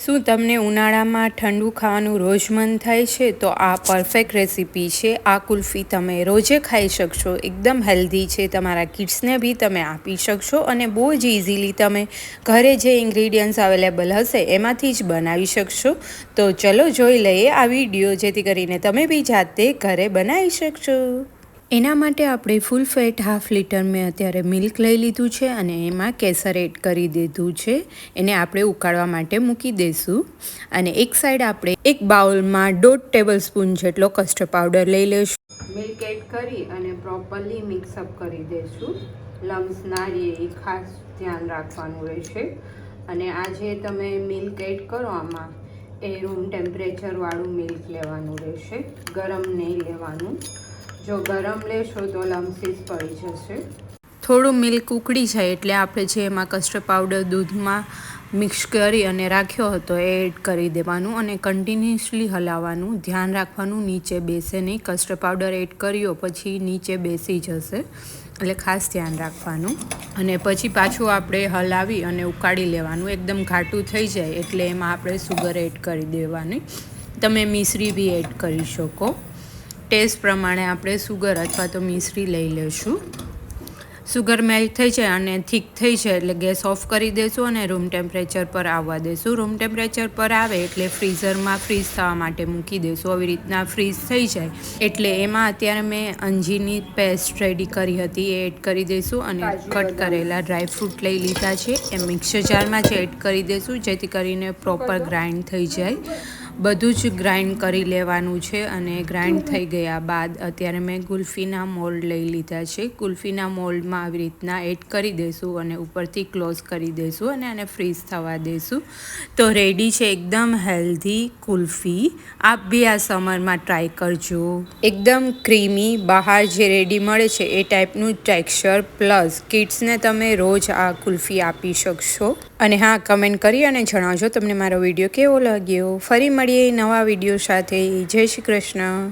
શું તમને ઉનાળામાં ઠંડુ ખાવાનું રોજ મન થાય છે? તો આ પરફેક્ટ રેસીપી છે. આ કુલ્ફી તમે રોજે ખાઈ શકશો. એકદમ હેલ્ધી છે. તમારા કિડ્સને બી તમે આપી શકશો અને બહુ જ ઇઝીલી તમે ઘરે જે ઇન્ગ્રીડિયન્ટ્સ અવેલેબલ હશે એમાંથી જ બનાવી શકશો. તો ચલો જોઈ લઈએ આ વિડીયો, જેથી કરીને તમે બી જાતે ઘરે બનાવી શકશો. એના માટે આપણે ફૂલ ફેટ 1/2 લીટર મેં અત્યારે મિલ્ક લઈ લીધું છે અને એમાં કેસર એડ કરી દીધું છે. એને આપણે ઉકાળવા માટે મૂકી દઈશું. અને એક સાઈડ આપણે એક બાઉલમાં 1.5 ટેબલસ્પૂન જેટલો કસ્ટર્ડ પાવડર લઈ લઈશું. મિલ્ક એડ કરી અને પ્રોપરલી મિક્સઅપ કરી દઈશું. લમ્સ ના રહે એ ખાસ ધ્યાન રાખવાનું રહેશે. અને આ જે તમે મિલ્ક એડ કરો આમાં, એ રૂમ ટેમ્પરેચરવાળું મિલ્ક લેવાનું રહેશે, ગરમ નહીં લેવાનું. જો ગરમ લેશો તો લમ્સીસ પડી જશે. થોડું મિલ્ક ઉકળી જાય એટલે આપણે જે એમાં કસ્ટર્ડ પાવડર દૂધમાં મિક્સ કરી અને રાખ્યો હતો એ એડ કરી દેવાનું અને કન્ટિન્યુઅસલી હલાવવાનું. ધ્યાન રાખવાનું નીચે બેસે નહીં. કસ્ટર્ડ પાવડર એડ કર્યો પછી નીચે બેસી જશે, એટલે ખાસ ધ્યાન રાખવાનું. અને પછી પાછું આપણે હલાવી અને ઉકાળી લેવાનું. એકદમ ઘાટું થઈ જાય એટલે એમાં આપણે સુગર એડ કરી દેવાની. તમે મિશ્રી બી એડ કરી શકો. ટેસ્ટ પ્રમાણે આપણે સુગર અથવા તો મિશ્રી લઈ લઈશું. સુગર મેલ્ટ થઈ જાય અને થીક થઈ જાય એટલે ગેસ ઓફ કરી દઈશું અને રૂમ ટેમ્પરેચર પર આવવા દઈશું. રૂમ ટેમ્પરેચર પર આવે એટલે ફ્રીઝરમાં ફ્રીઝ થવા માટે મૂકી દઈશું. આવી રીતના ફ્રીઝ થઈ જાય એટલે એમાં અત્યારે મેં અંજીરની પેસ્ટ રેડી કરી હતી એ એડ કરી દઈશું અને કટ કરેલા ડ્રાયફ્રૂટ લઈ લીધા છે એ મિક્સર જારમાં જ એડ કરી દઈશું, જેથી કરીને પ્રોપર ગ્રાઇન્ડ થઈ જાય. બધું જ ગ્રાઇન્ડ કરી લેવાનું છે. અને ગ્રાઇન્ડ થઈ ગયા બાદ અત્યારે મેં કુલ્ફીના મોલ્ડ લઈ લીધા છે. કુલ્ફીના મોલ્ડમાં આવી રીતના એડ કરી દઈશું અને ઉપરથી ક્લોઝ કરી દઈશું અને આને ફ્રીઝ થવા દઈશું. તો રેડી છે એકદમ હેલ્ધી કુલ્ફી. આપ બી આ સમરમાં ટ્રાય કરજો. એકદમ ક્રીમી, બહાર જે રેડી મળે છે એ ટાઈપનું ટેક્સચર, પ્લસ કિડ્સને તમે રોજ આ કુલ્ફી આપી શકશો. અને હા, કમેન્ટ કરી અને જણાવજો તમને મારો વિડીયો કેવો લાગ્યો. ફરી મળીએ નવા વિડીયો સાથે. જય શ્રી કૃષ્ણ.